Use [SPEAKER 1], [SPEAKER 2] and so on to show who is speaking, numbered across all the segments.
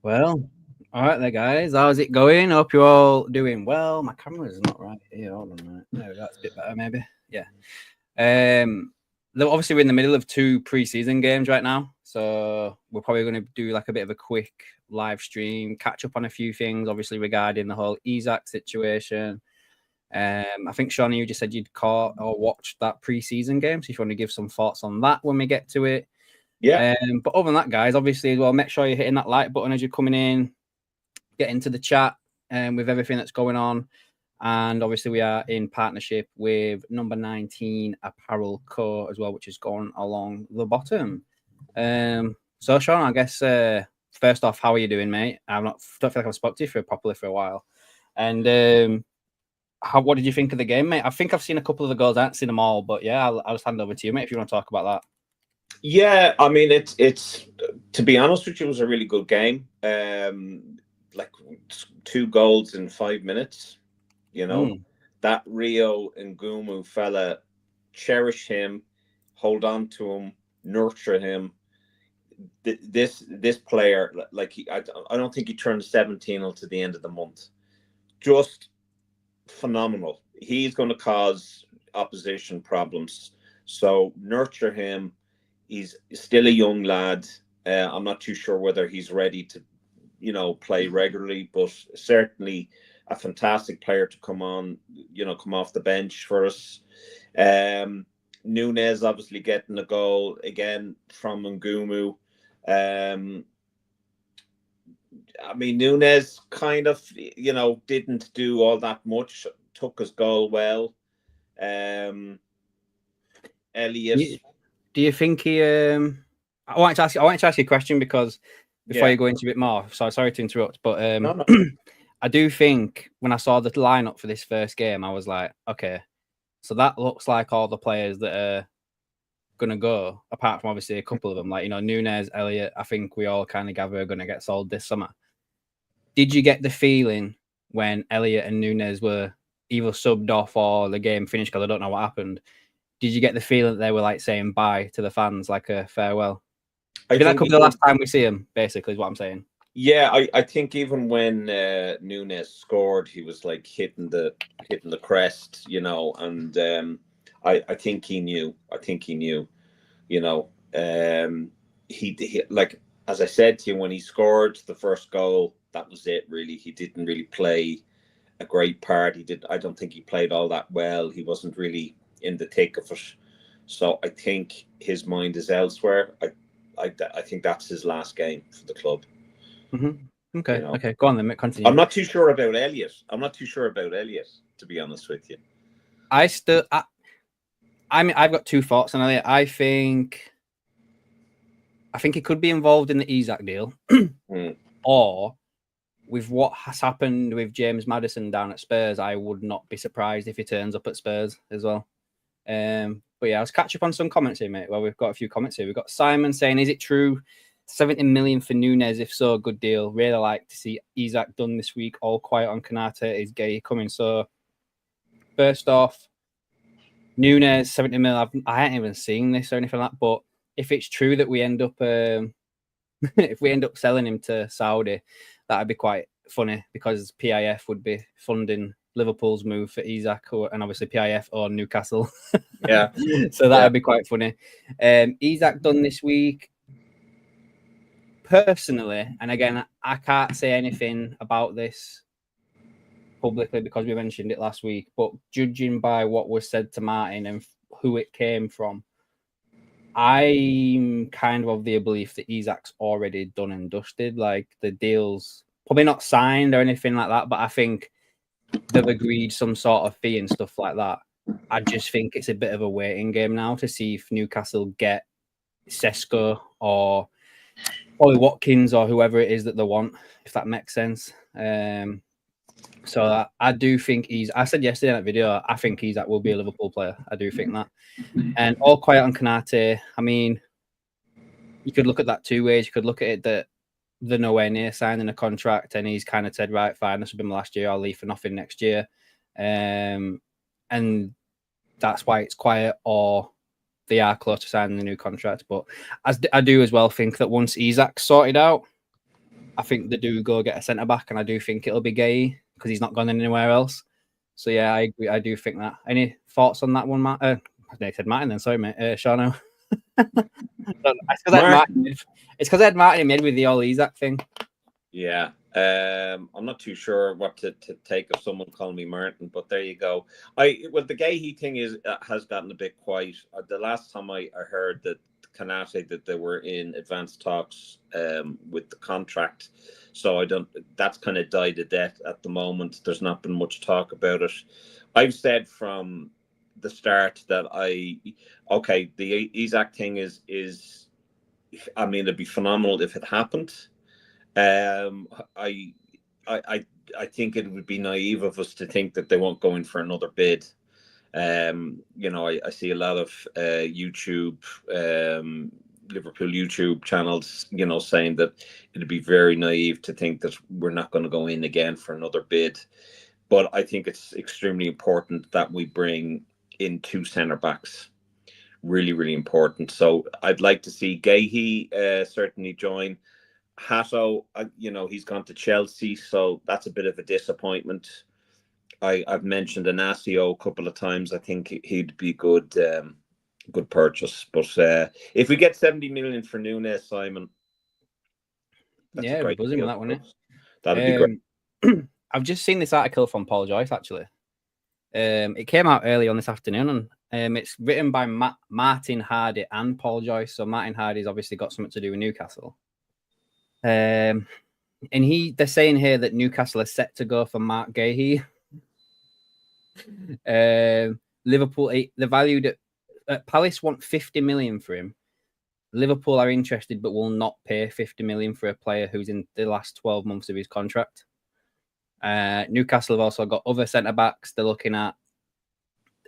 [SPEAKER 1] Well, all right there, guys. How's it going? Hope you're all doing well. My camera's not right here. Hold on a minute. There we go. That's a bit better, maybe. Yeah. Obviously, we're in the middle of 2 preseason games right now, so we're probably going to do like a bit of a quick live stream, catch up on a few things, obviously regarding the whole Isak situation. I think Shawnee, you just said you'd caught or watched that preseason game, so if you want to give some thoughts on that when we get to it.
[SPEAKER 2] Yeah.
[SPEAKER 1] But other than that, guys, obviously as well, make sure you're hitting that like button as you're coming in, get into the chat with everything that's going on. And obviously we are in partnership with Number 19 Apparel Co. as well, which is going along the bottom. So Sean, I guess first off, how are you doing, mate? Don't feel like I've spoken to you properly for a while. And what did you think of the game, mate? I think I've seen a couple of the goals. I haven't seen them all, but yeah, I'll just hand over to you, mate, if you want to talk about that.
[SPEAKER 2] Yeah, I mean, it's to be honest with you, it was a really good game. Like 2 goals in 5 minutes. That Rio Ngumu fella, cherish him, hold on to him, nurture him. This player, like I don't think he turned 17 until the end of the month. Just phenomenal. He's going to cause opposition problems. So nurture him. He's still a young lad. I'm not too sure whether he's ready to, play regularly, but certainly a fantastic player to come off the bench for us. Nunes obviously getting a goal again from Ngumu. I mean, Nunes kind of, didn't do all that much. Took his goal well. Elliot.
[SPEAKER 1] Do you think he? I wanted to ask you a question because before you go into a bit more. So sorry to interrupt, but
[SPEAKER 2] No.
[SPEAKER 1] I do think when I saw the lineup for this first game, I was like, okay, so that looks like all the players that are gonna go, apart from obviously a couple of them, like Nunes, Elliot. I think we all kind of gather are gonna get sold this summer. Did you get the feeling when Elliot and Nunes were either subbed off or the game finished? Because I don't know what happened. Did you get the feeling that they were like saying bye to the fans, like a farewell? I feel like could be the last time we see him, basically, is what I'm saying.
[SPEAKER 2] Yeah, I think even when Nunes scored, he was like hitting the crest, and I think he knew. He like, as I said to you, when he scored the first goal, that was it. Really, he didn't really play a great part. I don't think he played all that well. He wasn't really in the thick of it. So I think his mind is elsewhere. I think that's his last game for the club.
[SPEAKER 1] Mm-hmm. Okay. Okay. Go on then. Continue.
[SPEAKER 2] I'm not too sure about Elliot. To be honest with you.
[SPEAKER 1] I mean, I've got 2 thoughts on Elliot. I think he could be involved in the Isak deal, or with what has happened with James Maddison down at Spurs, I would not be surprised if he turns up at Spurs as well. But yeah, let's catch up on some comments here, mate. Well, we've got a few comments here. We've got Simon saying, is it true 70 million for Nunes? If so, good deal. Really like to see Isak done this week. All quiet on Kanate. Is Gay coming? So first off, Nunes 70 mil. I ain't even seen this or anything like that. But if it's true that we end up if we end up selling him to Saudi, that'd be quite funny because PIF would be funding Liverpool's move for Isak, and obviously PIF or Newcastle.
[SPEAKER 2] Yeah.
[SPEAKER 1] So that'd be quite funny. Isak done this week. Personally, and again, I can't say anything about this publicly because we mentioned it last week, but judging by what was said to Martin and who it came from, I'm kind of the belief that Isak's already done and dusted. Like the deal's probably not signed or anything like that, but I think they've agreed some sort of fee and stuff like that. I just think it's a bit of a waiting game now to see if Newcastle get Sesko or Ollie Watkins or whoever it is that they want, if that makes sense. So I do think I said yesterday in that video, I think Isak will be a Liverpool player. I do think that. And all quiet on Kanate. I mean, you could look at that 2 ways. You could look at it that they're nowhere near signing a contract and he's kind of said, right, fine, this will be my last year. I'll leave for nothing next year. And that's why it's quiet, or they are close to signing the new contract. But I do as well think that once Isak's sorted out, I think they do go get a centre back, and I do think it'll be Gay because he's not gone anywhere else. So yeah, I agree. I do think that. Any thoughts on that one, Matt? I said Martin then. Sorry, mate. Shano. It's because I had Martin in mid with the all Isak thing.
[SPEAKER 2] Yeah. I'm not too sure what to take of someone calling me Martin, but there you go. The Gahey thing has gotten a bit quiet. The last time I heard that Canate that they were in advanced talks with the contract, so that's kind of died a death at the moment. There's not been much talk about it. I've said from the start that the Isak thing is I mean, it'd be phenomenal if it happened. I think it would be naive of us to think that they won't go in for another bid. I see a lot of YouTube, Liverpool YouTube channels, saying that it'd be very naive to think that we're not going to go in again for another bid. But I think it's extremely important that we bring in 2 centre backs. Really, really important. So I'd like to see Gahey certainly join. Hato, he's gone to Chelsea, so that's a bit of a disappointment. I've mentioned Inacio a couple of times. I think he'd be good purchase. But if we get 70 million for Nunes, Simon,
[SPEAKER 1] that's a great deal. That, wouldn't it?
[SPEAKER 2] That'd be great.
[SPEAKER 1] I've just seen this article from Paul Joyce, actually. It came out early on this afternoon, and it's written by Martin Hardy and Paul Joyce. So Martin Hardy's obviously got something to do with Newcastle. And they're saying here that Newcastle are set to go for Mark Gahey. Liverpool, they're valued at Palace want 50 million for him. Liverpool are interested, but will not pay 50 million for a player who's in the last 12 months of his contract. Newcastle have also got other centre backs they're looking at.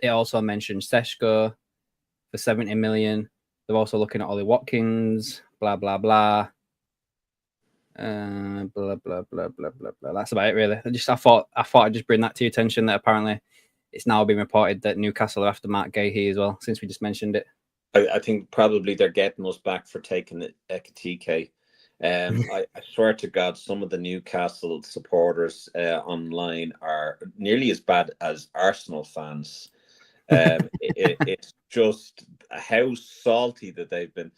[SPEAKER 1] It also mentioned Seshko for 70 million. They're also looking at Ollie Watkins, blah, blah, blah. Blah blah blah blah blah blah. That's about it, really. I thought I'd just bring that to your attention that apparently it's now been reported that Newcastle are after Mark Gahey as well, since we just mentioned it.
[SPEAKER 2] I think probably they're getting us back for taking Ekitike. I swear to God, some of the Newcastle supporters online are nearly as bad as Arsenal fans. It's just how salty that they've been.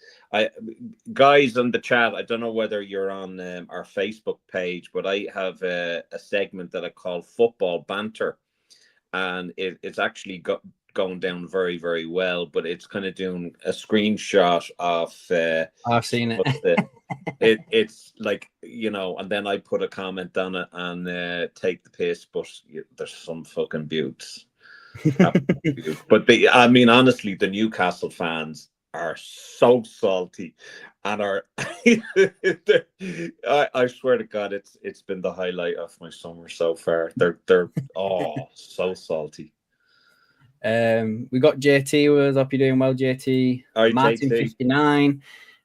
[SPEAKER 2] Guys on the chat, I don't know whether you're on our Facebook page, but I have a segment that I call Football Banter, and it's actually going down very, very well. But it's kind of doing a screenshot of.
[SPEAKER 1] I've seen it.
[SPEAKER 2] It's like, and then I put a comment on it and take the piss, but there's some fucking buttes. But I mean, honestly, the Newcastle fans are so salty and are I swear to God, it's been the highlight of my summer so far. They're so salty.
[SPEAKER 1] We got JT. Hope you're doing well, JT.
[SPEAKER 2] Right,
[SPEAKER 1] Martin
[SPEAKER 2] JT.
[SPEAKER 1] 59.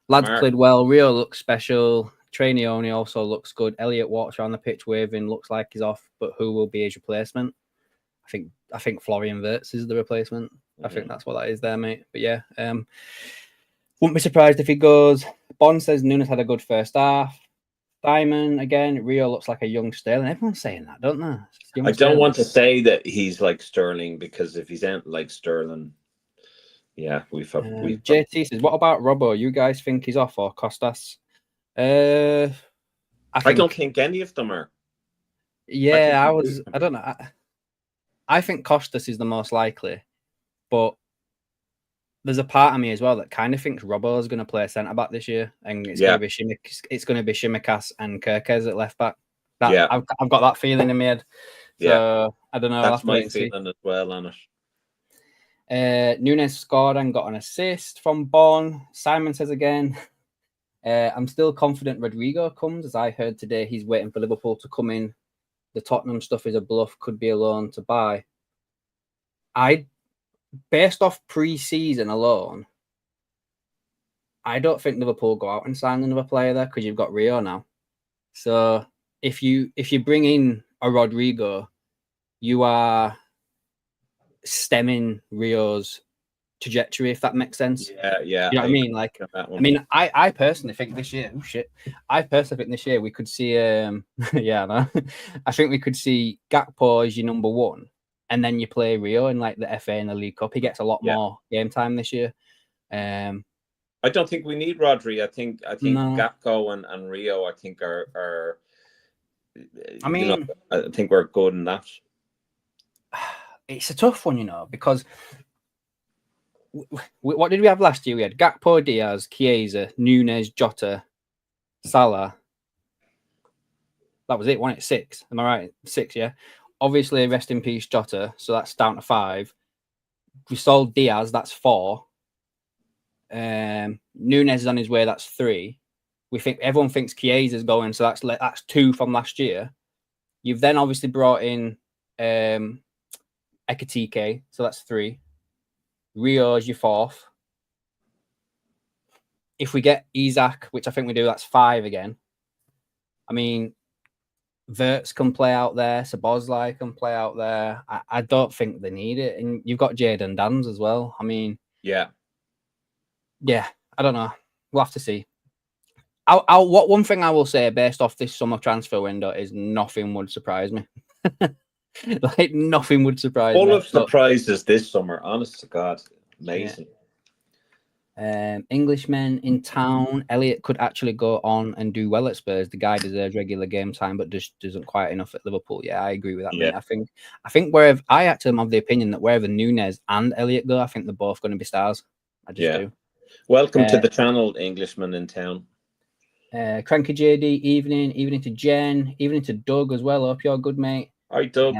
[SPEAKER 1] Lads played well. Rio looks special. Trainioni also looks good. Elliot Watts on the pitch waving, looks like he's off, but who will be his replacement? I think Florian Wirtz is the replacement. I think that's what that is there, mate. But yeah, wouldn't be surprised if he goes. Bond says Nunes had a good first half. Simon again. Rio looks like a young Sterling. Everyone's saying that, don't they?
[SPEAKER 2] I don't want to say that he's like Sterling, because if he's not like Sterling, yeah, we've
[SPEAKER 1] JT says, what about Robbo? You guys think he's off or Costas? I
[SPEAKER 2] don't think any of them are.
[SPEAKER 1] Yeah, I don't know. I think Costas is the most likely, but there's a part of me as well that kind of thinks Robbo is going to play centre back this year, and it's going to be Shimikas and Kirkes at left back. I've got that feeling in my head. So I don't know.
[SPEAKER 2] That's my feeling as well on
[SPEAKER 1] it. Nunes scored and got an assist from Bon. Simon says again, I'm still confident Rodrigo comes, as I heard today he's waiting for Liverpool to come in. The Tottenham stuff is a bluff, could be a loan to buy. Based off pre-season alone, I don't think Liverpool go out and sign another player there because you've got Rio now. So if you bring in a Rodrigo, you are stemming Rio's trajectory, if that makes sense.
[SPEAKER 2] Yeah.
[SPEAKER 1] You know what I mean? Like, I personally think this year, we could see, yeah, no, I think we could see Gakpo as your number one, and then you play Rio in like the FA and the League Cup. He gets a lot more game time this year.
[SPEAKER 2] I don't think we need Rodri. I think
[SPEAKER 1] No.
[SPEAKER 2] Gakpo and Rio, I think are.
[SPEAKER 1] I mean,
[SPEAKER 2] you know, I think we're good in that.
[SPEAKER 1] It's a tough one, you know, because what did we have last year? We had Gakpo, Diaz, Chiesa, Nunes, Jota, Salah. That was it, wasn't it? 6. Am I right? 6, yeah. Obviously, rest in peace, Jota. So that's down to 5. We sold Diaz. That's 4. Nunes is on his way. That's 3. Everyone thinks Chiesa's going, so that's 2 from last year. You've then obviously brought in Ekitike, so that's 3. Rio's your 4th. If we get Isak, which I think we do, that's 5 again. I mean, Verts can play out there. Szoboszlai can play out there. I don't think they need it. And you've got Jadon Dans as well. I mean,
[SPEAKER 2] yeah,
[SPEAKER 1] I don't know. We'll have to see. What one thing I will say based off this summer transfer window is nothing would surprise me. Like nothing would surprise me.
[SPEAKER 2] Full of surprises this summer. Honest to God, amazing.
[SPEAKER 1] Yeah. Englishmen in town. Elliott could actually go on and do well at Spurs. The guy deserves regular game time, but just doesn't quite enough at Liverpool. Yeah, I agree with that. Yeah. Mate. I think wherever I actually am of the opinion that wherever Nunes and Elliott go, I think they're both going to be stars. I just do.
[SPEAKER 2] Welcome to the channel, Englishman in town.
[SPEAKER 1] Cranky JD, evening to Jen, evening to Doug as well. Hope you're good, mate.
[SPEAKER 2] Hi, Doug.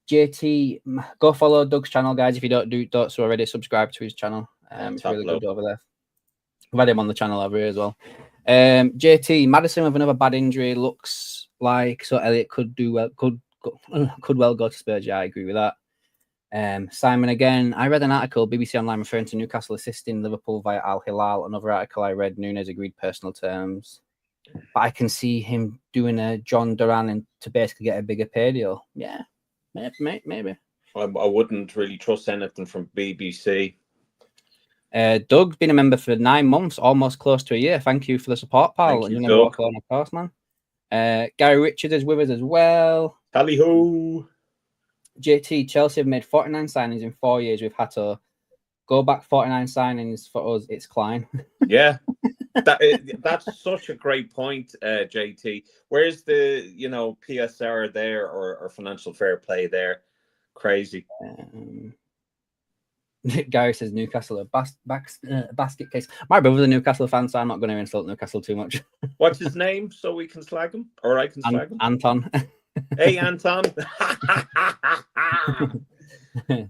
[SPEAKER 1] JT, go follow Doug's channel, guys. If you don't so already, subscribe to his channel. It's really good over there. We've had him on the channel over here as well. JT, Maddison with another bad injury looks like so Elliott could do well. Could well go to Spurs. Yeah, I agree with that. Simon again. I read an article BBC Online referring to Newcastle assisting Liverpool via Al Hilal. Another article I read, Nunes agreed personal terms, but I can see him doing a John Duran and to basically get a bigger pay deal. Yeah, maybe.
[SPEAKER 2] I wouldn't really trust anything from BBC.
[SPEAKER 1] Doug's been a member for 9 months, almost close to a year. Thank you for the support, pal.
[SPEAKER 2] Thank you,
[SPEAKER 1] never walk alone, of course, man. Gary Richards is with us as well.
[SPEAKER 2] Tally ho.
[SPEAKER 1] JT, Chelsea have made 49 signings in 4 years with Hato. Go back 49 signings for us, it's Klein.
[SPEAKER 2] Yeah, that's such a great point, JT. Where's the PSR there or financial fair play there? Crazy.
[SPEAKER 1] Gary says Newcastle a basket case. My brother's a Newcastle fan, so I'm not going to insult Newcastle too much.
[SPEAKER 2] What's his name so we can slag him? Or I can slag him?
[SPEAKER 1] Anton.
[SPEAKER 2] Hey, Anton.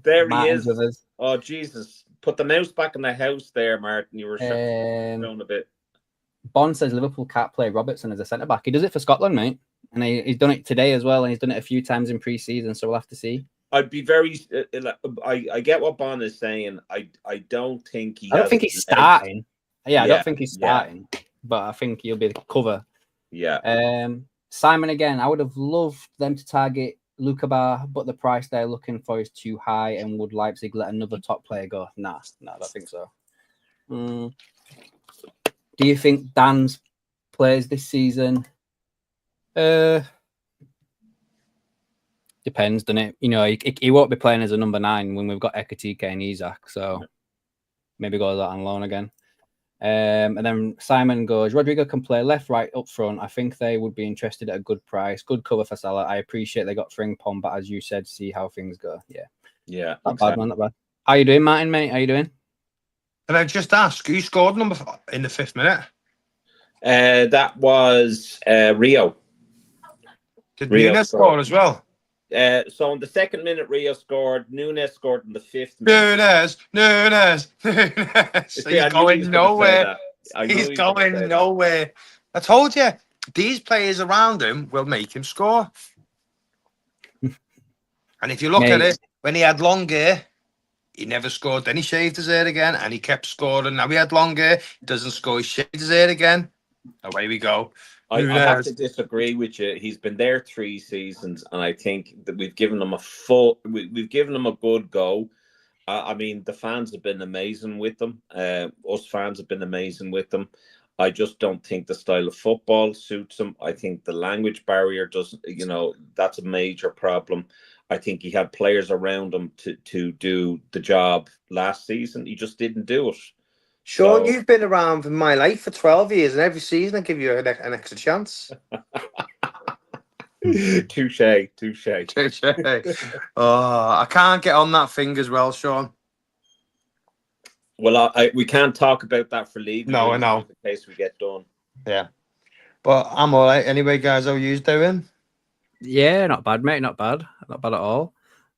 [SPEAKER 2] There he is. Oh, Jesus. Put the mouse back in the house there, Martin. You were down a bit.
[SPEAKER 1] Bond says Liverpool can't play Robertson as a centre-back. He does it for Scotland, mate. And he's done it today as well, and he's done it a few times in pre-season, so we'll have to see.
[SPEAKER 2] I'd be very... I get what Bond is saying. I don't think he...
[SPEAKER 1] I don't think he's starting. Yeah, I don't think he's starting. But I think he'll be the cover.
[SPEAKER 2] Yeah.
[SPEAKER 1] Simon again, I would have loved them to target Luka Bar, but the price they're looking for is too high. And would Leipzig let another top player go? Nah, I don't think so. Do you think Dan's plays this season? Depends, doesn't it? He won't be playing as a number 9 when we've got Ekitike and Isak. So maybe goes out on loan again. And then Simon goes, Rodrigo can play left, right, up front. I think they would be interested at a good price. Good cover for Salah. I appreciate they got Frimpong, but as you said, see how things go.
[SPEAKER 2] Yeah.
[SPEAKER 1] Not bad, man. Not bad. How you doing, Martin, mate? How you doing?
[SPEAKER 3] Can I just ask, who scored in the 5th minute?
[SPEAKER 2] That was Rio.
[SPEAKER 3] Did Nunes score as well?
[SPEAKER 2] So in the 2nd minute, Rio scored. Nunes scored in the 5th minute.
[SPEAKER 3] Nunes. He's going nowhere. He's going nowhere. I told you, these players around him will make him score. And if you look at it, when he had long hair, he never scored. Then he shaved his hair again, and he kept scoring. Now he had long hair, he doesn't score. He shaved his hair again. Away we go.
[SPEAKER 2] I have to disagree with you. He's been there 3 seasons, and I think that we've given him a good go. I mean, the fans have been amazing with them. Us fans have been amazing with them. I just don't think the style of football suits him. I think the language barrier doesn't, that's a major problem. I think he had players around him to do the job last season. He just didn't do it.
[SPEAKER 3] Sean, you've been around in my life for 12 years, and every season I give you an extra chance.
[SPEAKER 2] Touche.
[SPEAKER 3] Oh, I can't get on that thing as well, Sean.
[SPEAKER 2] Well, we can't talk about that for league.
[SPEAKER 3] No, I know.
[SPEAKER 2] In case we get done.
[SPEAKER 3] Yeah. But I'm all right. Anyway, guys, how are you doing?
[SPEAKER 1] Yeah, not bad, mate. Not bad. Not bad at all.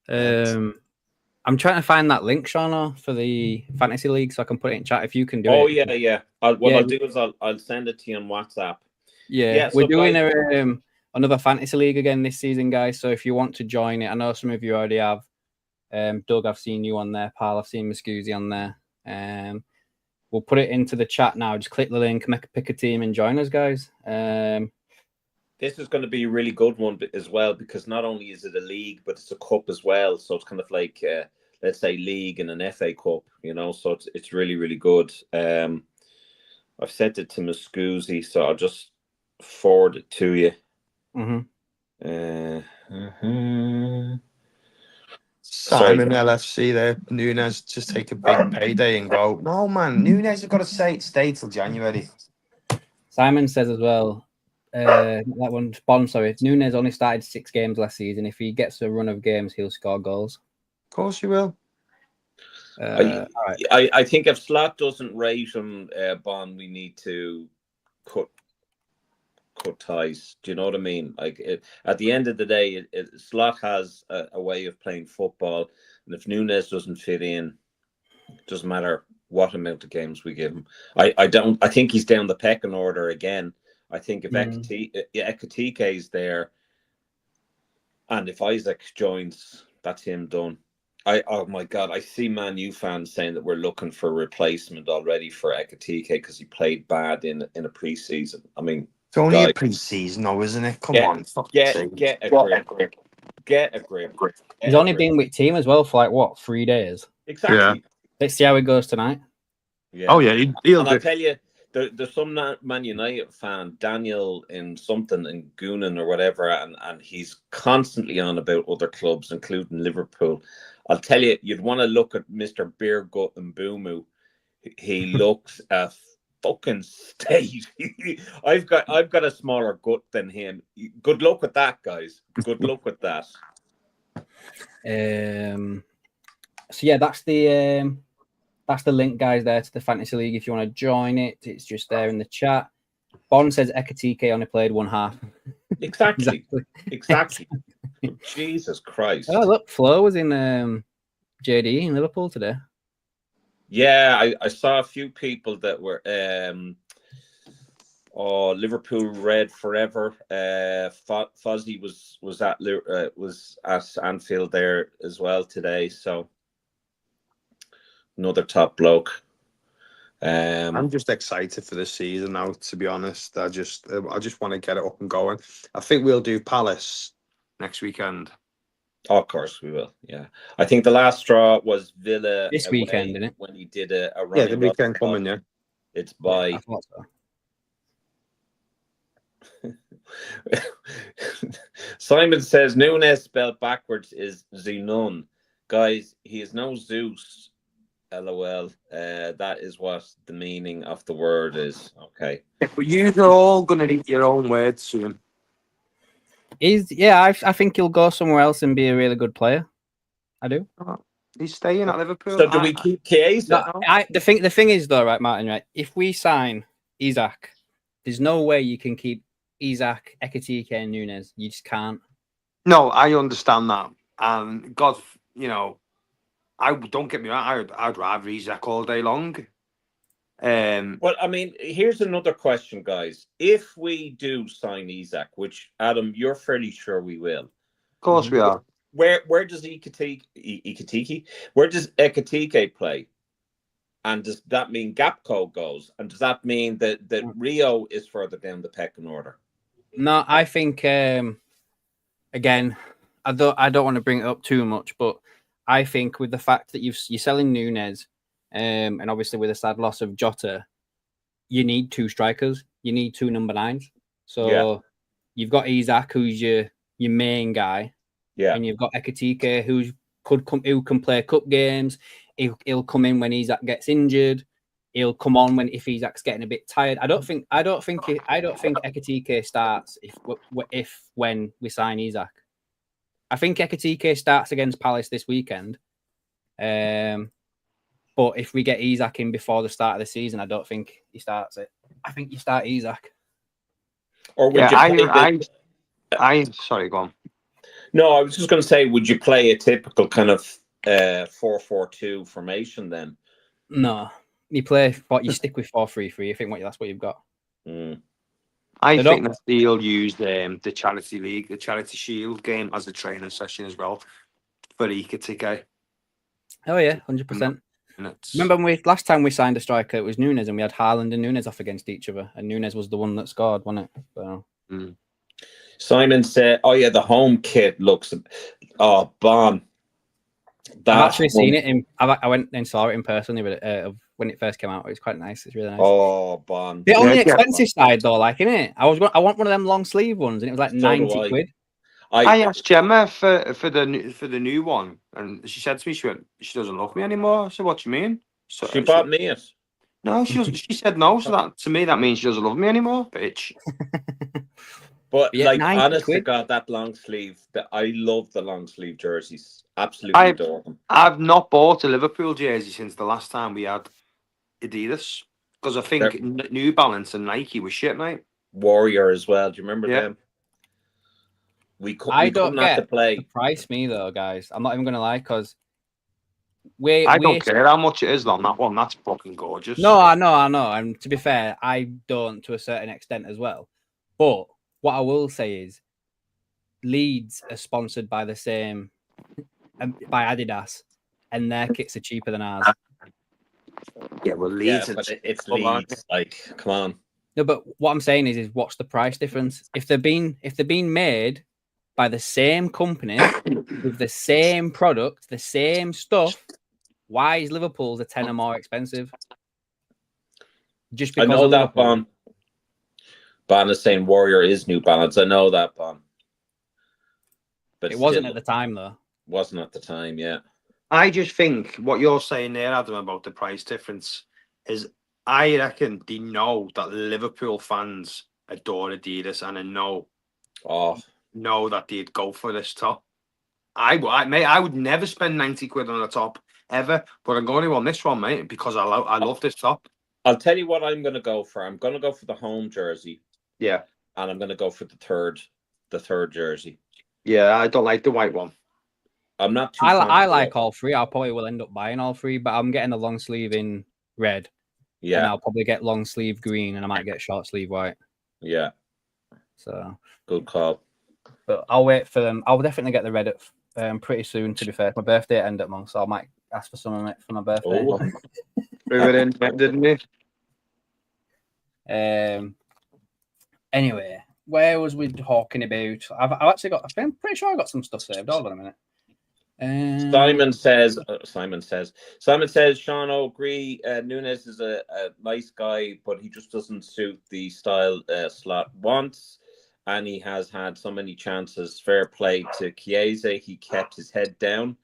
[SPEAKER 1] I'm trying to find that link, Sean, for the fantasy league, so I can put it in chat if you can do it.
[SPEAKER 2] Oh yeah. I'll do is I'll send it to you on WhatsApp.
[SPEAKER 1] Yeah, we're doing another fantasy league again this season, guys. So if you want to join it, I know some of you already have. Doug, I've seen you on there. Pal, I've seen Muscusi on there. We'll put it into the chat now. Just click the link, pick a team, and join us, guys.
[SPEAKER 2] This is going to be a really good one as well, because not only is it a league, but it's a cup as well. So it's kind of like, let's say, league and an FA Cup, So it's really, really good. I've sent it to Muscusi, so I'll just forward it to you.
[SPEAKER 3] Simon LFC there. Nunes just take a big payday and go. No, man. Nunes have got to stay till January.
[SPEAKER 1] Simon says as well, that one, Bond, sorry. Nunes only started 6 games last season. If he gets a run of games, he'll score goals.
[SPEAKER 3] Of course he will.
[SPEAKER 2] I think if Slot doesn't rate him, Bond, we need to cut ties. Do you know what I mean? At the end of the day, Slot has a way of playing football, and if Nunes doesn't fit in, it doesn't matter what amount of games we give him. I think he's down the pecking order again. I think if Ekitike is there, and if Isak joins, that's him done. Oh my God, I see Man U fans saying that we're looking for a replacement already for Ekitike because he played bad in a preseason. I mean,
[SPEAKER 3] it's only a pre-season, though, isn't it? Come on.
[SPEAKER 2] Get a grip.
[SPEAKER 1] He's only been with team as well for 3 days.
[SPEAKER 2] Exactly.
[SPEAKER 3] Yeah.
[SPEAKER 1] Let's see how it goes tonight.
[SPEAKER 2] Yeah.
[SPEAKER 3] Oh, yeah. He'll
[SPEAKER 2] and I tell you, there's some Man United fan, Daniel in Goonan or whatever, and he's constantly on about other clubs, including Liverpool. I'll tell you, you'd want to look at Mr. Beer Gut and Boomoo. He looks a fucking state. I've got a smaller gut than him. Good luck with that, guys. Good luck with that.
[SPEAKER 1] So yeah, that's the link, guys, there to the fantasy league. If you want to join it, it's just there in the chat. Bond says Ekitike only played one half.
[SPEAKER 2] Exactly. Jesus Christ.
[SPEAKER 1] Oh look, Flo was in JD in Liverpool today.
[SPEAKER 2] Yeah, I saw a few people that were Liverpool red forever. Fozzie was at Anfield there as well today. So another top bloke.
[SPEAKER 3] I'm just excited for this season now, to be honest. I just want to get it up and going. I think we'll do Palace next weekend.
[SPEAKER 2] Oh, of course we will. Yeah, I think the last straw was Villa
[SPEAKER 1] this weekend, isn't it?
[SPEAKER 2] When he did a run.
[SPEAKER 3] Yeah, the weekend coming. Yeah,
[SPEAKER 2] it's by.
[SPEAKER 1] Yeah, I thought so.
[SPEAKER 2] Simon says Nunes spelled backwards is Zenon. Guys, he is no Zeus. LOL. That is what the meaning of the word is. Okay.
[SPEAKER 3] But you're all gonna eat your own words soon.
[SPEAKER 1] I think he'll go somewhere else and be a really good player. I do.
[SPEAKER 3] He's staying at Liverpool.
[SPEAKER 2] So do we keep Chiesa?
[SPEAKER 1] No, the thing is though, right, Martin, right? If we sign Isak, there's no way you can keep Isak, Ekitike, and Nunes. You just can't.
[SPEAKER 3] No, I understand that. And God, I don't get me wrong. I'd rather Isak all day long.
[SPEAKER 2] Well, I mean, here's another question, guys. If we do sign Isak, which Adam, you're fairly sure we will.
[SPEAKER 3] Of course we are.
[SPEAKER 2] Where does Ekitike? Where does Ekitike play? And does that mean Gapco goes? And does that mean that Rio is further down the pecking order?
[SPEAKER 1] No, I think again, I don't want to bring it up too much, but I think with the fact that you're selling Núñez, and obviously with a sad loss of Jota, you need 2 strikers. You need 2 number 9s. So you've got Isak, who's your main guy, and you've got Ekitike, who can play cup games. He'll come in when Isak gets injured. He'll come on if Isak's getting a bit tired. I don't think Ekitike starts when we sign Isak. I think Ekitike starts against Palace this weekend. But if we get Isak in before the start of the season, I don't think he starts it. I think you start Isak.
[SPEAKER 2] Or would
[SPEAKER 3] sorry, go on.
[SPEAKER 2] No, I was just going to say, would you play a typical kind of 4-4-2 formation then?
[SPEAKER 1] No, you stick with 4-3-3. I think that's what you've got.
[SPEAKER 3] I think that they'll use the Charity League, the Charity Shield game as a training session as well for Ekitike.
[SPEAKER 1] Oh yeah, 100%. Remember when last time we signed a striker, it was Núñez, and we had Haaland and Núñez off against each other, and Núñez was the one that scored, wasn't it? So.
[SPEAKER 2] Simon said, "Oh yeah, the home kit looks bomb."
[SPEAKER 1] I've actually seen it. I went and saw it in person when it first came out. It was quite nice. It's really nice.
[SPEAKER 2] Oh, bomb!
[SPEAKER 1] The only expensive side though, like, isn't it? I want one of them long sleeve ones, and it was like 90 quid.
[SPEAKER 3] I asked Gemma for the new one, and she said to me, she doesn't love me anymore. I said, what do you mean? So,
[SPEAKER 2] she bought me it.
[SPEAKER 3] No, she said no. So that to me that means she doesn't love me anymore, bitch.
[SPEAKER 2] But like, honest to God, that long sleeve, I love the long sleeve jerseys. Absolutely adore them. I've
[SPEAKER 3] not bought a Liverpool jersey since the last time we had Adidas, because I think New Balance and Nike were shit, mate.
[SPEAKER 2] Warrior as well. Do you remember them?
[SPEAKER 1] I don't get the price, me though, guys. I'm not even gonna lie, because
[SPEAKER 3] I don't care how much it is on that one. That's fucking gorgeous.
[SPEAKER 1] No, I know. And to be fair, I don't to a certain extent as well. But what I will say is, Leeds are sponsored by the same by Adidas, and their kits are cheaper than ours.
[SPEAKER 3] Yeah, well, Leeds.
[SPEAKER 2] But it's Leeds. Like, come on.
[SPEAKER 1] No, but what I'm saying is what's the price difference? If they're being made by the same company with the same product, the same stuff, why is Liverpool's a tenner more expensive? Just because
[SPEAKER 2] I know that Bon is saying Warrior is New Balance. I know that Bon,
[SPEAKER 1] but it wasn't at the time though.
[SPEAKER 2] Wasn't at the time, yeah.
[SPEAKER 3] I just think what you're saying there, Adam, about the price difference is, I reckon they know that Liverpool fans adore Adidas, and I know that they'd go for this top. I would never spend 90 quid on a top ever, but I'm going to on this one, mate, because I love this top.
[SPEAKER 2] I'll tell you what I'm going to go for. I'm going to go for the home jersey.
[SPEAKER 3] Yeah.
[SPEAKER 2] And I'm going to go for the third jersey.
[SPEAKER 3] Yeah, I don't like the white one.
[SPEAKER 2] I'm not too
[SPEAKER 1] I like all 3. I probably will end up buying all 3, but I'm getting the long sleeve in red. Yeah. And I'll probably get long sleeve green, and I might get short sleeve white.
[SPEAKER 2] Yeah.
[SPEAKER 1] So
[SPEAKER 2] good call.
[SPEAKER 1] But I'll wait for them. I'll definitely get the red pretty soon, to be fair. It's my birthday at end of month, so I might ask for some of it for my birthday.
[SPEAKER 3] Threw it in, didn't we?
[SPEAKER 1] Anyway, where was we talking about? I've actually got. I'm pretty sure I got some stuff saved. Hold on a minute.
[SPEAKER 2] Simon says, Sean, I agree. Núñez is a nice guy, but he just doesn't suit the style Slot wants, and he has had so many chances. Fair play to Chiesa. He kept his head down.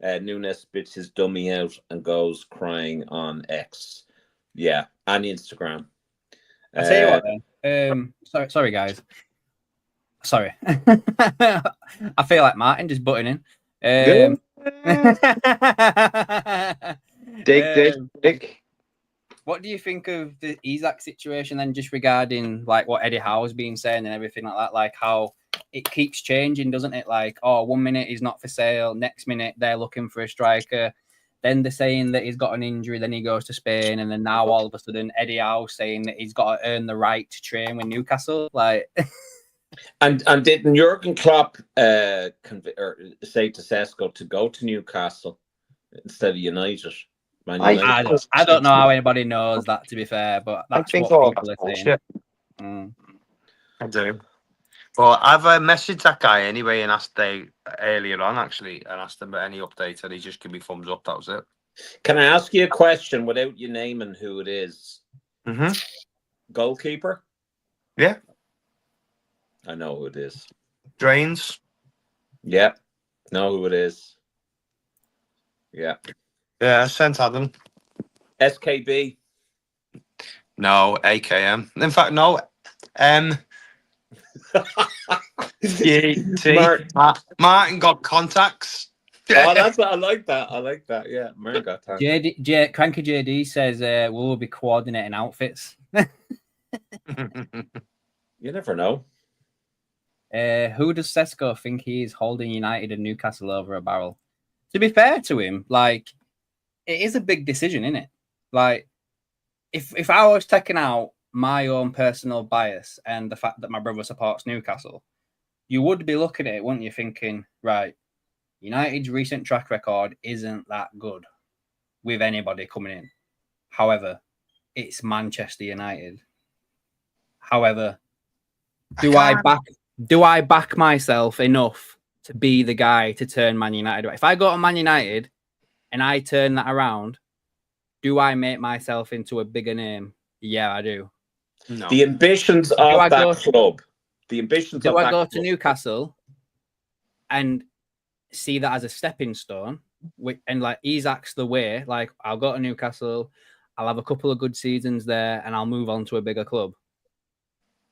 [SPEAKER 2] Núñez spits his dummy out and goes crying on X. Yeah, and Instagram.
[SPEAKER 1] I'll tell you what then. Sorry guys. Sorry. I feel like Martin just butting in.
[SPEAKER 3] Dig.
[SPEAKER 1] What do you think of the Isak situation then, just regarding like what Eddie Howe's been saying and everything like that, like how it keeps changing, doesn't it? Like, 1 minute he's not for sale, next minute they're looking for a striker, then they're saying that he's got an injury, then he goes to Spain, and then now all of a sudden Eddie Howe saying that he's got to earn the right to train with Newcastle, like.
[SPEAKER 2] And didn't Jurgen Klopp say to Sesko to go to Newcastle instead of United?
[SPEAKER 1] I don't know how anybody knows that, to be fair, but that's what people are saying.
[SPEAKER 3] I do. Well, I've messaged that guy anyway and asked earlier on actually and asked him about any updates, and he just gave me thumbs up. That was it.
[SPEAKER 2] Can I ask you a question without you naming who it is?
[SPEAKER 3] Mm-hmm.
[SPEAKER 2] Goalkeeper?
[SPEAKER 3] Yeah.
[SPEAKER 2] I know who it is.
[SPEAKER 3] Drains?
[SPEAKER 2] Yeah. Know who it is. Yeah.
[SPEAKER 3] Yeah, St. Adam.
[SPEAKER 2] SKB?
[SPEAKER 3] No, AKM. In fact, no. Martin got contacts.
[SPEAKER 2] Oh, that's what I like that. I like that. Yeah, Martin got that.
[SPEAKER 1] Cranky JD says we'll be coordinating outfits.
[SPEAKER 2] You never know.
[SPEAKER 1] Who does Sesko think he is holding United and Newcastle over a barrel? To be fair to him, like, it is a big decision, isn't it? Like, if I was taking out my own personal bias and the fact that my brother supports Newcastle, you would be looking at it, wouldn't you, thinking, right, United's recent track record isn't that good with anybody coming in. However, it's Manchester United. However, do I back myself enough to be the guy to turn Man United? If I go to Man United and I turn that around, do I make myself into a bigger name? Yeah, I do.
[SPEAKER 2] No. The ambitions of that club. The ambitions of that club. Do I go to
[SPEAKER 1] Newcastle and see that as a stepping stone, and like Isak's the way? Like, I'll go to Newcastle, I'll have a couple of good seasons there, and I'll move on to a bigger club.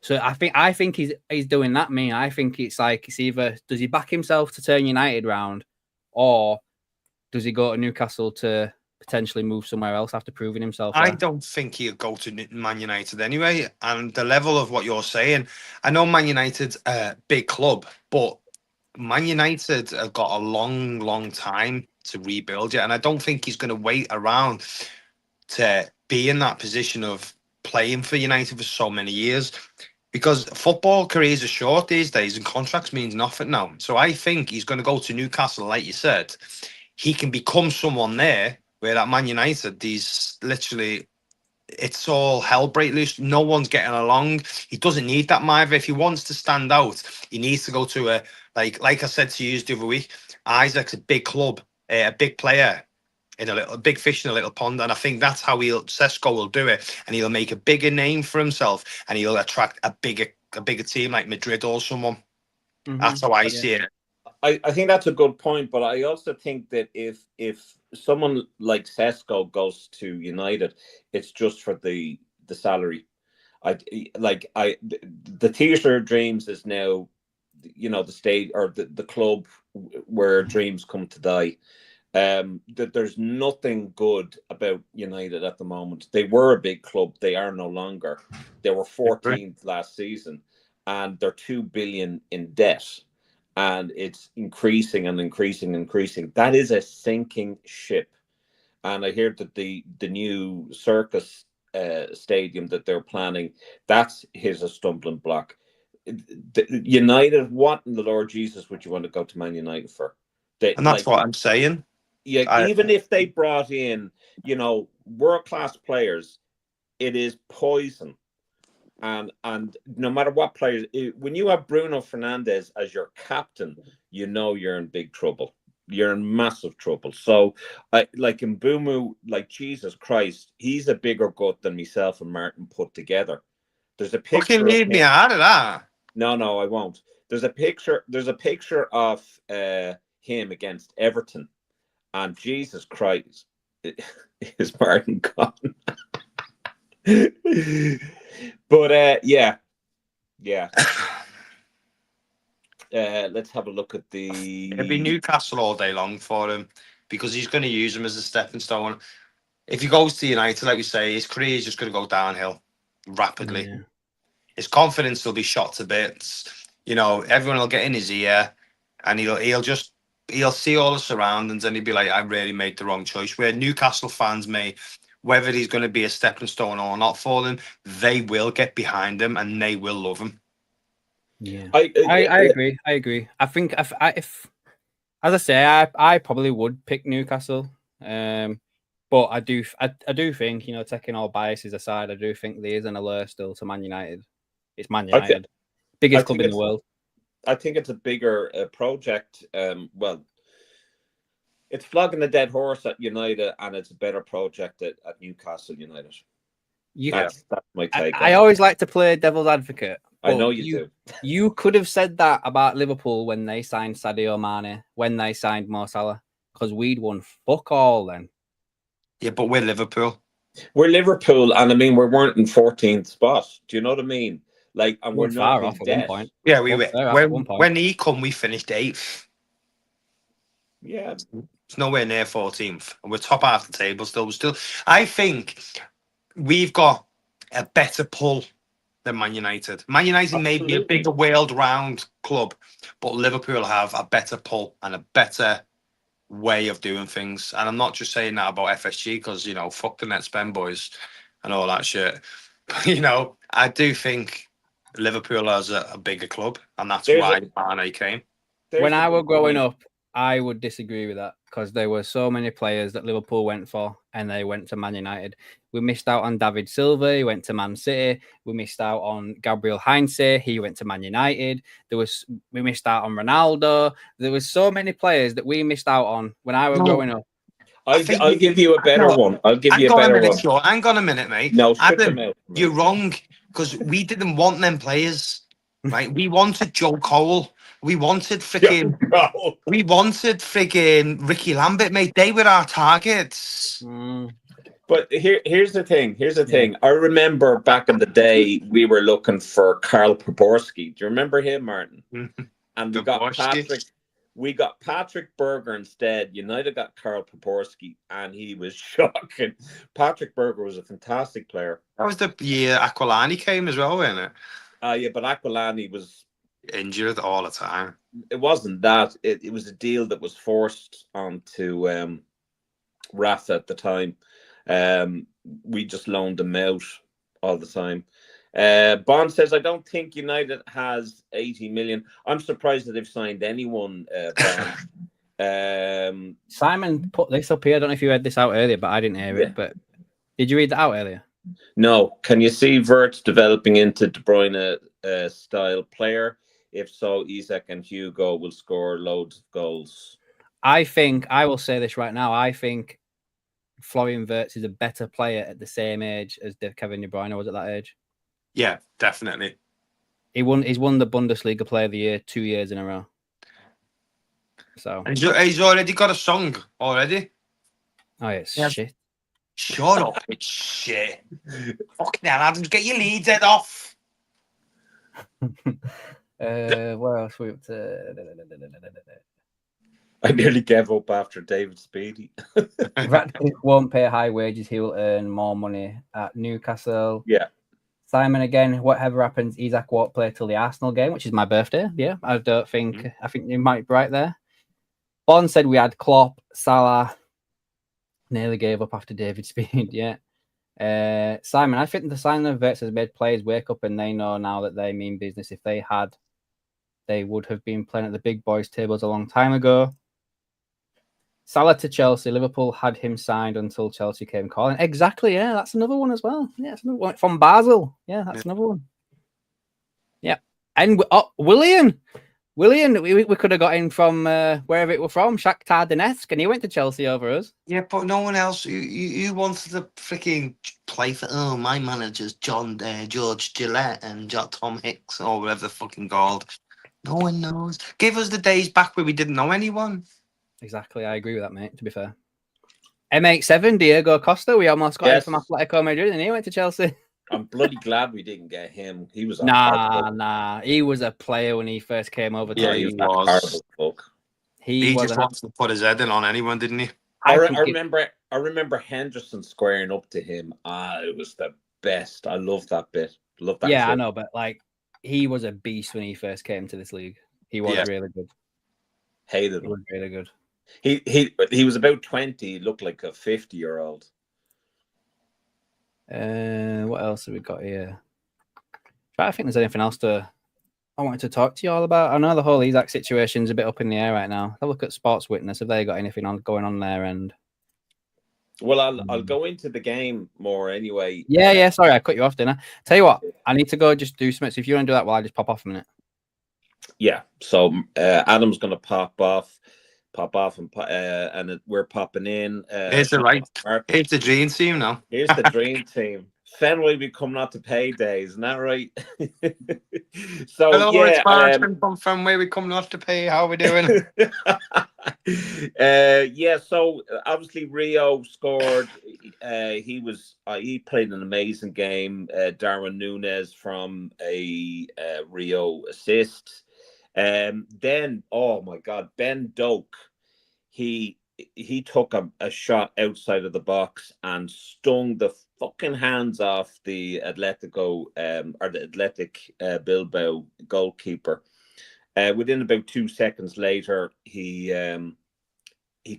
[SPEAKER 1] So I think he's doing that. I think it's either does he back himself to turn United round, or does he go to Newcastle to potentially move somewhere else after proving himself there?
[SPEAKER 3] I don't think he'll go to Man United anyway. And the level of what you're saying, I know Man United's a big club, but Man United have got a long, long time to rebuild yet. And I don't think he's going to wait around to be in that position of playing for United for so many years, because football careers are short these days and contracts means nothing now. So I think he's going to go to Newcastle, like you said. He can become someone there, where at Man United, he's literally, it's all hell break loose. No one's getting along. He doesn't need that either. If he wants to stand out, he needs to go to a, like I said to you the other week, Isak's a big club, a big player in a big fish in a little pond. And I think that's how Sesko will do it. And he'll make a bigger name for himself, and he'll attract a bigger team like Madrid or someone. Mm-hmm. That's how I see it.
[SPEAKER 2] I think that's a good point, but I also think that if someone like Sesko goes to United, it's just for the salary. The theatre of dreams is now, the stage or the club where dreams come to die. That there's nothing good about United at the moment. They were a big club. They are no longer. They were 14th last season, and they're 2 billion in debt. And it's increasing and increasing and increasing. That is a sinking ship. And I hear that the new circus stadium that they're planning, that's a stumbling block. United, what in the Lord Jesus would you want to go to Man United for?
[SPEAKER 3] And that's what I'm saying.
[SPEAKER 2] Yeah, even if they brought in, world-class players, it is poison. And no matter what players, when you have Bruno Fernandes as your captain, you're in big trouble. You're in massive trouble. So, like in Mbumo, like Jesus Christ, he's a bigger gut than myself and Martin put together. There's a picture.
[SPEAKER 3] Fucking leave me out of that.
[SPEAKER 2] No, I won't. There's a picture of him against Everton, and Jesus Christ, is Martin gone? But yeah. Let's have a look at the.
[SPEAKER 3] It'll be Newcastle all day long for him, because he's going to use him as a stepping stone. If he goes to United, like we say, his career is just going to go downhill rapidly. Yeah. His confidence will be shot to bits. Everyone will get in his ear, and he'll see all the surroundings, and he'll be like, I really made the wrong choice. Where Newcastle fans may, whether he's going to be a stepping stone or not for them, they will get behind him and they will love him.
[SPEAKER 1] Yeah, I agree. I think if as I say, I probably would pick Newcastle. But I do think, taking all biases aside, I do think there is an allure still to Man United. It's Man United, biggest club in the world.
[SPEAKER 2] I think it's a bigger project. Well, it's flogging the dead horse at United, and it's a better project at Newcastle United. That's my take.
[SPEAKER 1] I always like to play devil's advocate.
[SPEAKER 2] I know you do.
[SPEAKER 1] You could have said that about Liverpool when they signed Sadio Mane, when they signed Mo Salah, because we'd won fuck all then.
[SPEAKER 3] Yeah, but we're Liverpool.
[SPEAKER 2] We're Liverpool, and I mean, we weren't in 14th spot. Do you know what I mean? Like, and we're not
[SPEAKER 1] off
[SPEAKER 2] in debt.
[SPEAKER 1] at one point.
[SPEAKER 3] Yeah, we were. When he come, we finished 8th.
[SPEAKER 2] Yeah,
[SPEAKER 3] it's nowhere near 14th, and we're top half the table still. I think we've got a better pull than Man United. Man United may be a bigger world-round club, but Liverpool have a better pull and a better way of doing things. And I'm not just saying that about FSG because, you know, fuck the net spend boys and all that shit. But, you know, I do think Liverpool has a bigger club, and that's why Mane came.
[SPEAKER 1] When I was growing up, I would disagree with that because there were so many players that Liverpool went for and they went to Man United. We missed out on David Silva, he went to Man City. We missed out on Gabriel Heinze, he went to Man United. We missed out on Ronaldo. There was so many players that we missed out on when I was growing up.
[SPEAKER 2] I'll give you a better one. I'll give you a better one.
[SPEAKER 3] Sean. Hang on a minute, mate.
[SPEAKER 2] No,
[SPEAKER 3] Adam, you're wrong because we didn't want them players. Right? We wanted Joe Cole. We wanted freaking Ricky Lambert, mate. They were our targets.
[SPEAKER 2] But here's the thing. I remember back in the day we were looking for Karl Poborski. Do you remember him, Martin? And we got Patrick Berger instead. United got Karl Poborski, and he was shocking. Patrick Berger was a fantastic player.
[SPEAKER 3] That was the year Aquilani came as well, wasn't it?
[SPEAKER 2] Yeah, but Aquilani was
[SPEAKER 3] injured all the time.
[SPEAKER 2] It wasn't that. It was a deal that was forced onto Rafa at the time. We just loaned him out all the time. Bond says, I don't think United has 80 million. I'm surprised that they've signed anyone, Bond.
[SPEAKER 1] Simon put this up here. I don't know if you read this out earlier, but I didn't hear it. But did you read that out earlier?
[SPEAKER 2] No. Can you see Wirtz developing into De Bruyne style player? If so, Isak and Hugo will score loads of goals.
[SPEAKER 1] I will say this right now. I think Florian Wirtz is a better player at the same age as Kevin De Bruyne was at that age.
[SPEAKER 3] Yeah, definitely.
[SPEAKER 1] He's won the Bundesliga Player of the Year 2 years in a row. So
[SPEAKER 3] he's already got a song already.
[SPEAKER 1] Oh, it's shit.
[SPEAKER 3] Shut up, it's shit. Fucking hell, Adam, get your leads head off.
[SPEAKER 1] Where else we up to?
[SPEAKER 2] I nearly gave up after David Speedy.
[SPEAKER 1] Ratcliffe won't pay high wages. He will earn more money at Newcastle.
[SPEAKER 2] Yeah.
[SPEAKER 1] Simon again. Whatever happens, Isak won't play till the Arsenal game, which is my birthday. Yeah, I don't think. I think you might be right there. Bond said we had Klopp, Salah. Nearly gave up after David Speed. Yeah. Simon, I think the signing of Wirtz has made players wake up and they know now that they mean business. If they had, they would have been playing at the big boys' tables a long time ago. Salah to Chelsea. Liverpool had him signed until Chelsea came calling. Exactly, yeah. That's another one as well. Yeah, that's another one. From Basel. Yeah, that's another one. Yeah. And Willian, we could have got him from wherever it was from, Shakhtar Donetsk, and he went to Chelsea over us.
[SPEAKER 3] Yeah, but no one else. You wanted to freaking play for, my manager's George Gillette and Tom Hicks or whatever the fucking called. No one knows. Give us the days back where we didn't know anyone.
[SPEAKER 1] Exactly, I agree with that, mate, to be fair. M87, Diego Costa, we almost got him from Atletico Madrid and he went to Chelsea.
[SPEAKER 2] I'm bloody glad we didn't get him. He was
[SPEAKER 1] Nah. He was a player when he first came over.
[SPEAKER 3] He was. He just wanted to put his head in on anyone, didn't he?
[SPEAKER 2] I remember Henderson squaring up to him. It was the best. I love that bit. Love that.
[SPEAKER 1] Yeah, clip. I know, but like he was a beast when he first came to this league. He was really good.
[SPEAKER 2] Hated him.
[SPEAKER 1] He was really good.
[SPEAKER 2] He was about 20. He looked like a 50-year-old.
[SPEAKER 1] What else have we got here? I think there's anything else I wanted to talk to you all about. I know the whole Isak situation's a bit up in the air right now. Have a look at Sports Witness. Have they got anything going on there? And
[SPEAKER 2] well, I'll go into the game more anyway.
[SPEAKER 1] Yeah. Sorry, I cut you off, didn't I? Tell you what, I need to go just do something. So if you want to do that, well, I'll just pop off a minute.
[SPEAKER 2] Yeah. So Adam's going to pop off, and we're popping in.
[SPEAKER 3] Here's the dream team now.
[SPEAKER 2] Here's the dream team. Fenway be coming out to paydays, isn't that right? So
[SPEAKER 3] hello,
[SPEAKER 2] yeah,
[SPEAKER 3] it's from Fenway. We come out to pay. How are we doing?
[SPEAKER 2] Yeah. So obviously Rio scored. He played an amazing game. Darwin Núñez from a Rio assist. Then, oh my God, Ben Doak. He took a shot outside of the box and stung the fucking hands off the Athletic Bilbao goalkeeper. Within about 2 seconds later, he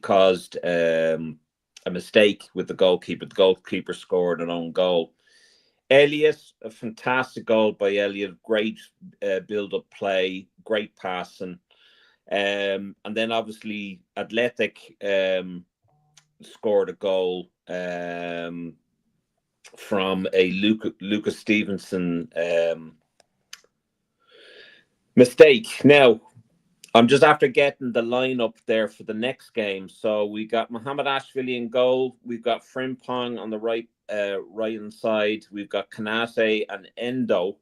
[SPEAKER 2] caused a mistake with the goalkeeper. The goalkeeper scored an own goal. Elliot, a fantastic goal by Elliot. Great build-up play, great passing. And then obviously Athletic scored a goal from a Lucas Stevenson mistake. Now, I'm just after getting the lineup there for the next game. So we got Mohamed Ashvili in goal. We've got Frimpong on the right hand side. We've got Kanate and Endo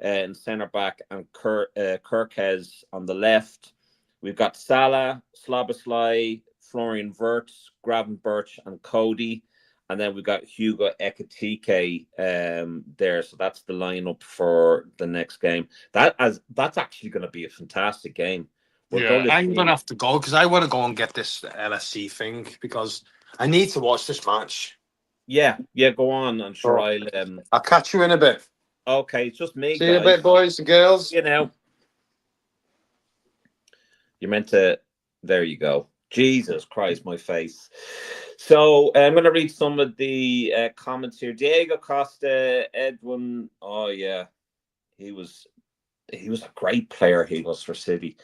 [SPEAKER 2] in centre back, and Kirkes on the left. We've got Salah, Szoboszlai, Florian Wirtz, Gravenberch, and Cody. And then we've got Hugo Ekitike there. So that's the lineup for the next game. That's actually going to be a fantastic game.
[SPEAKER 3] I'm going to have to go because I want to go and get this LSC thing because I need to watch this match.
[SPEAKER 2] Yeah, go on. I'm sure
[SPEAKER 3] I'll catch you in a bit.
[SPEAKER 2] Okay, it's just me.
[SPEAKER 3] See you in a bit, boys and girls.
[SPEAKER 2] You know. You're meant to. There you go. Jesus Christ, my face. So I'm going to read some of the comments here. Diego Costa, Edwin. Oh yeah, he was a great player. He was for City.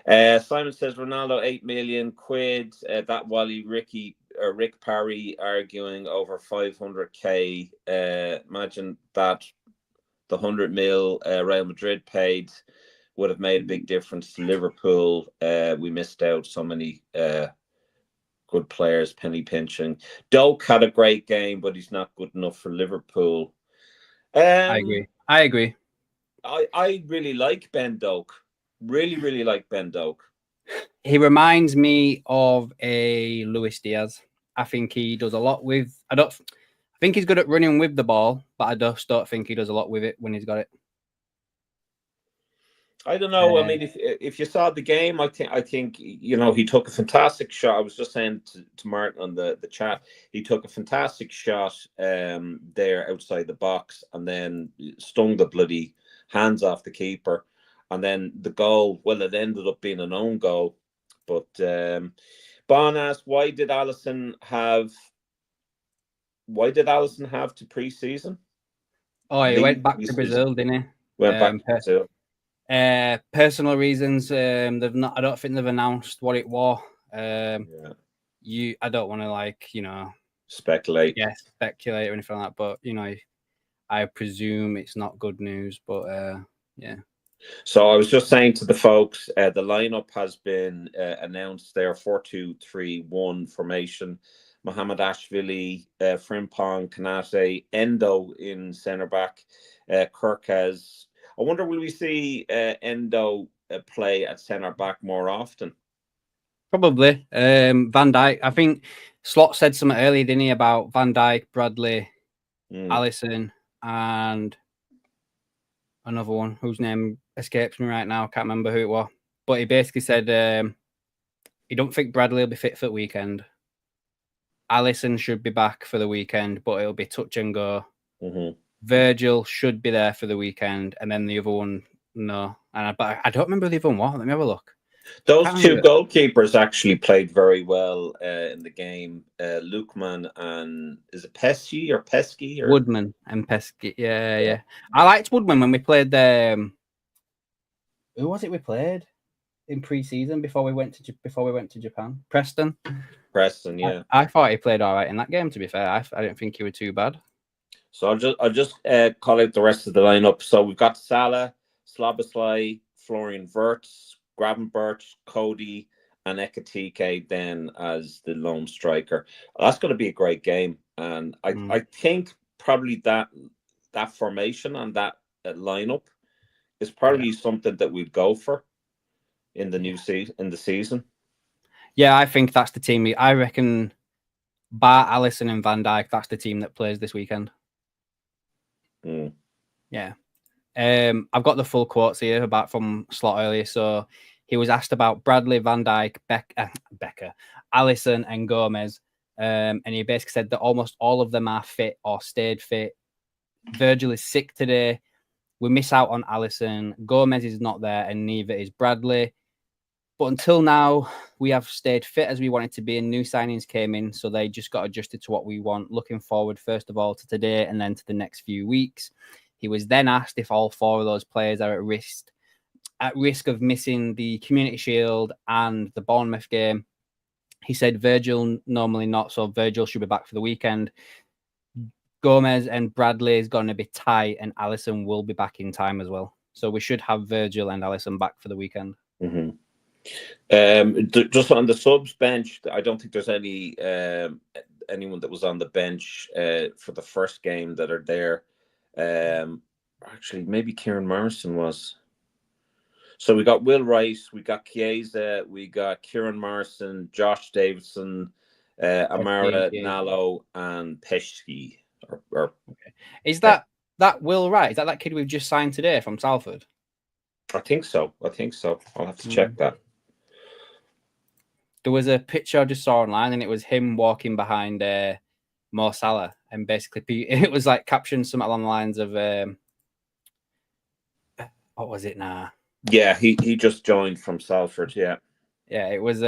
[SPEAKER 2] Simon says Ronaldo 8 million quid. That Wally Rick Parry arguing over 500k. Imagine that the 100 mil Real Madrid paid would have made a big difference to Liverpool. We missed out so many good players, penny pinching. Doak had a great game, but he's not good enough for Liverpool.
[SPEAKER 1] I agree.
[SPEAKER 2] I really like Ben Doak. Really like Ben Doak.
[SPEAKER 1] He reminds me of a Luis Diaz. I think he does a lot with. I think he's good at running with the ball, but I just don't think he does a lot with it when he's got it.
[SPEAKER 2] I don't know. I mean, if you saw the game, I think he took a fantastic shot. I was just saying to Martin on the chat, he took a fantastic shot there outside the box, and then stung the bloody hands off the keeper, and then the goal. Well, it ended up being an own goal. But Bon asked, why did Alisson have to preseason?
[SPEAKER 1] Oh, he went back to Brazil, didn't he?
[SPEAKER 2] Went back to Brazil.
[SPEAKER 1] Personal reasons. They've not. I don't think they've announced what it was. I don't want to
[SPEAKER 2] speculate.
[SPEAKER 1] Yeah, speculate or anything like that. But I presume it's not good news. But yeah.
[SPEAKER 2] So I was just saying to the folks, the lineup has been announced there: 4-2-3-1 formation. Mohamed Ashvili, Frimpong, Kanate, Endo in centre back, Kirkes. I wonder, will we see Endo play at centre back more often?
[SPEAKER 1] Probably. Van Dijk. I think Slot said something earlier, didn't he, about Van Dijk, Bradley, Alisson, and another one whose name escapes me right now. Can't remember who it was. But he basically said he don't think Bradley will be fit for the weekend. Alisson should be back for the weekend, but it'll be touch and go.
[SPEAKER 2] Mm-hmm.
[SPEAKER 1] Virgil should be there for the weekend, and then the other one, no. But I don't remember the other one. Let me have a look.
[SPEAKER 2] Those two goalkeepers actually played very well in the game. Lukman and is it Pesky or Pesky or
[SPEAKER 1] Woodman and Pesky? Yeah. I liked Woodman when we played. Who was it we played in pre-season before we went to Japan? Preston, yeah. I thought he played all right in that game. To be fair, I didn't think he was too bad.
[SPEAKER 2] So I'll just call out the rest of the lineup. So we've got Salah, Szoboszlai, Florian Wirtz, Gravenberch, Cody, and Ekatike then as the lone striker. That's going to be a great game, and I think probably that formation and that lineup is probably something that we'd go for in the new season.
[SPEAKER 1] Yeah, I think that's the team. I reckon, bar Alisson and Van Dijk, that's the team that plays this weekend. Yeah. I've got the full quotes here about from Slot earlier. So he was asked about Bradley, Van Dijk, Becker, Alisson, and Gomez. And he basically said that almost all of them are fit or stayed fit. Virgil is sick today. We miss out on Alisson. Gomez is not there, and neither is Bradley. But until now, we have stayed fit as we wanted to be, and new signings came in, so they just got adjusted to what we want. Looking forward, first of all, to today and then to the next few weeks. He was then asked if all four of those players are at risk of missing the Community Shield and the Bournemouth game. He said Virgil normally not, so Virgil should be back for the weekend. Gomez and Bradley is going to be tight, and Alisson will be back in time as well. So we should have Virgil and Alisson back for the weekend.
[SPEAKER 2] Mm-hmm. Just on the subs bench, I don't think there's any anyone that was on the bench for the first game that are there. Actually, maybe Kieran Morrison was. So we got Will Rice, we got Chiesa, we got Kieran Morrison, Josh Davidson, Amara Nallo, and Pesci. Okay.
[SPEAKER 1] Is that Will Rice? Is that kid we've just signed today from Salford?
[SPEAKER 2] I think so. I'll have to check that.
[SPEAKER 1] There was a picture I just saw online, and it was him walking behind Mo Salah, and basically it was like captioned something along the lines of what was it now?
[SPEAKER 2] Yeah, he just joined from Salford. Yeah,
[SPEAKER 1] it was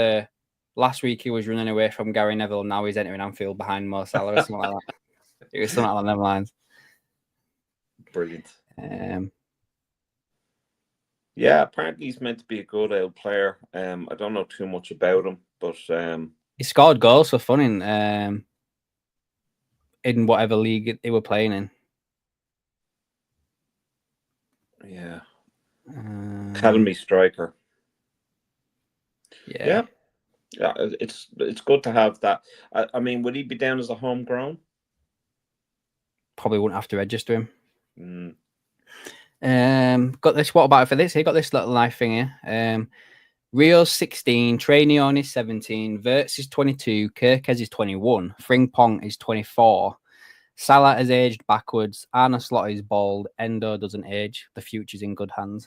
[SPEAKER 1] last week he was running away from Gary Neville. Now he's entering Anfield behind Mo Salah or something like that. It was something along them lines.
[SPEAKER 2] Brilliant. Yeah, apparently he's meant to be a good old player. I don't know too much about him, but
[SPEAKER 1] he scored goals for fun in whatever league they were playing in.
[SPEAKER 2] Yeah. Academy striker.
[SPEAKER 1] Yeah.
[SPEAKER 2] It's good to have that. I mean, would he be down as a homegrown?
[SPEAKER 1] Probably wouldn't have to register him. Got this. What about for this? He got this little life thing here. Rio's 16, Trainion is 17, Wirtz is 22, Kirkes is 21, Frimpong is 24. Salah has aged backwards. Arne Slot is bald. Endo doesn't age. The future's in good hands.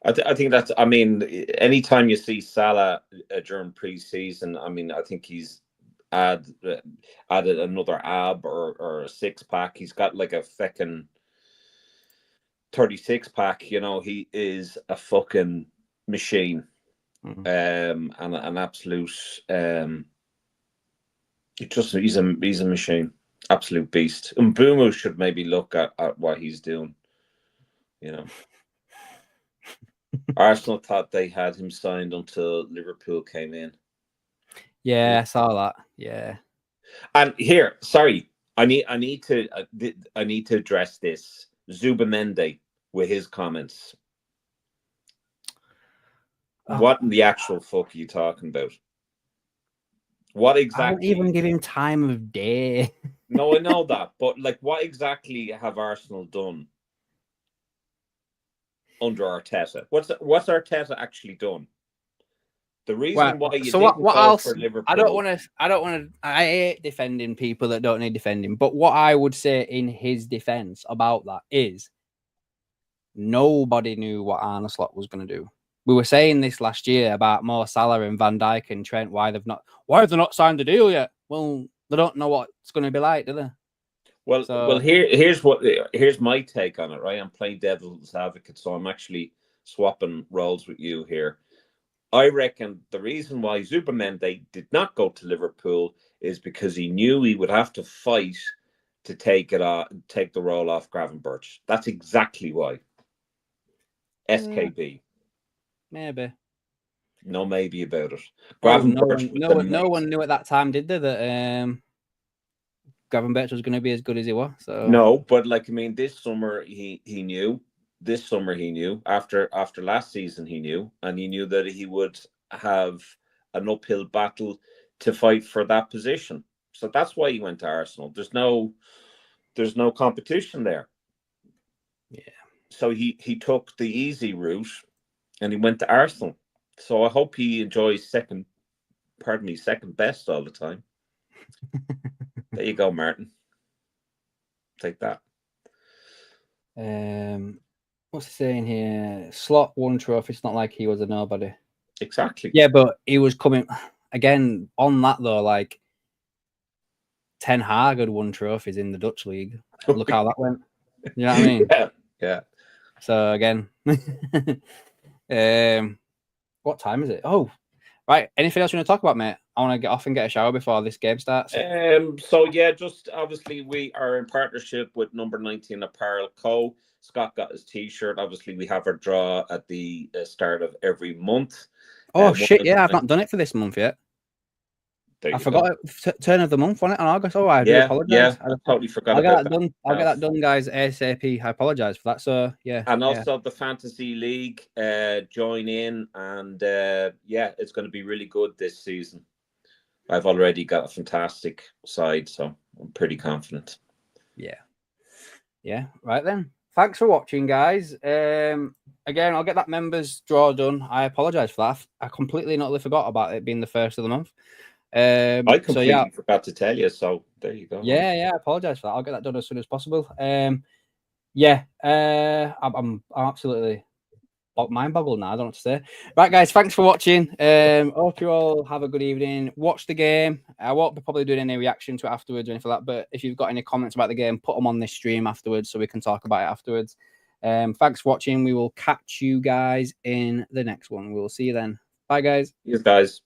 [SPEAKER 2] I think that's. I mean, anytime you see Salah during pre-season, I mean, I think he's added another ab or a 6-pack. He's got like a fucking 36-pack. You know, he is a fucking machine, and an absolute. He's a machine. Absolute beast. And Mbumo should maybe look at what he's doing. You know, Arsenal thought they had him signed until Liverpool came in.
[SPEAKER 1] Yeah, I saw that. Yeah.
[SPEAKER 2] And here, sorry, I need to address this. Zubamendi with his comments. What in the actual fuck are you talking about? What exactly?
[SPEAKER 1] I don't even give him time of day.
[SPEAKER 2] No, I know that, but like, what exactly have Arsenal done under Arteta? What's Arteta actually done? The reason why you didn't go for Liverpool.
[SPEAKER 1] I don't want to. I hate defending people that don't need defending. But what I would say in his defense about that is, nobody knew what Arne Slot was going to do. We were saying this last year about Mo Salah and Van Dijk and Trent. Why have they not signed the deal yet? Well, they don't know what it's going to be like, do they?
[SPEAKER 2] Well, here's my take on it. Right, I'm playing devil's advocate, so I'm actually swapping roles with you here. I reckon the reason why Zubamendi did not go to Liverpool is because he knew he would have to fight to take the role off Gravenberch. That's exactly why. SKB.
[SPEAKER 1] Maybe.
[SPEAKER 2] No maybe about it.
[SPEAKER 1] No one knew at that time, did they, that Gravenberch was going to be as good as he was? So
[SPEAKER 2] no, but like, I mean, this summer he knew, this summer he knew. After last season he knew, and he knew that he would have an uphill battle to fight for that position. So that's why he went to Arsenal. There's no competition there.
[SPEAKER 1] Yeah.
[SPEAKER 2] So he took the easy route and he went to Arsenal. So I hope he enjoys second best all the time. There you go, Martin. Take that.
[SPEAKER 1] What's he saying here? Slot won trophy. It's not like he was a nobody.
[SPEAKER 2] Exactly.
[SPEAKER 1] Yeah, but he was coming again on that though. Like Ten Hag had won trophies in the Dutch league. Look how that went. You know what I mean?
[SPEAKER 2] Yeah.
[SPEAKER 1] So again, what time is it? Oh, right. Anything else you want to talk about, mate? I want to get off and get a shower before this game starts.
[SPEAKER 2] So yeah, just obviously we are in partnership with Number 19 Apparel Co. Scott got his T-shirt. Obviously, we have our draw at the start of every month.
[SPEAKER 1] Oh shit! Yeah, I've not done it for this month yet. I forgot it. Turn of the month on it in August. Oh, I do apologize.
[SPEAKER 2] Yeah, I totally forgot about that.
[SPEAKER 1] I'll get that done, guys. ASAP. I apologize for that. So yeah,
[SPEAKER 2] and also the Fantasy League join in, and it's going to be really good this season. I've already got a fantastic side, so I'm pretty confident.
[SPEAKER 1] Yeah. Right then. Thanks for watching, guys. Again, I'll get that members draw done. I apologize for that. I completely not forgot about it being the first of the month.
[SPEAKER 2] I completely forgot to tell you, so there you go.
[SPEAKER 1] Yeah, I apologize for that. I'll get that done as soon as possible. I'm absolutely mind boggled now. I don't know what to say. Right, guys, thanks for watching. Hope you all have a good evening. Watch the game. I won't be probably doing any reaction to it afterwards or anything like that, but if you've got any comments about the game, put them on this stream afterwards so we can talk about it afterwards. Thanks for watching. We will catch you guys in the next one. We'll see you then. Bye, guys.
[SPEAKER 2] You guys.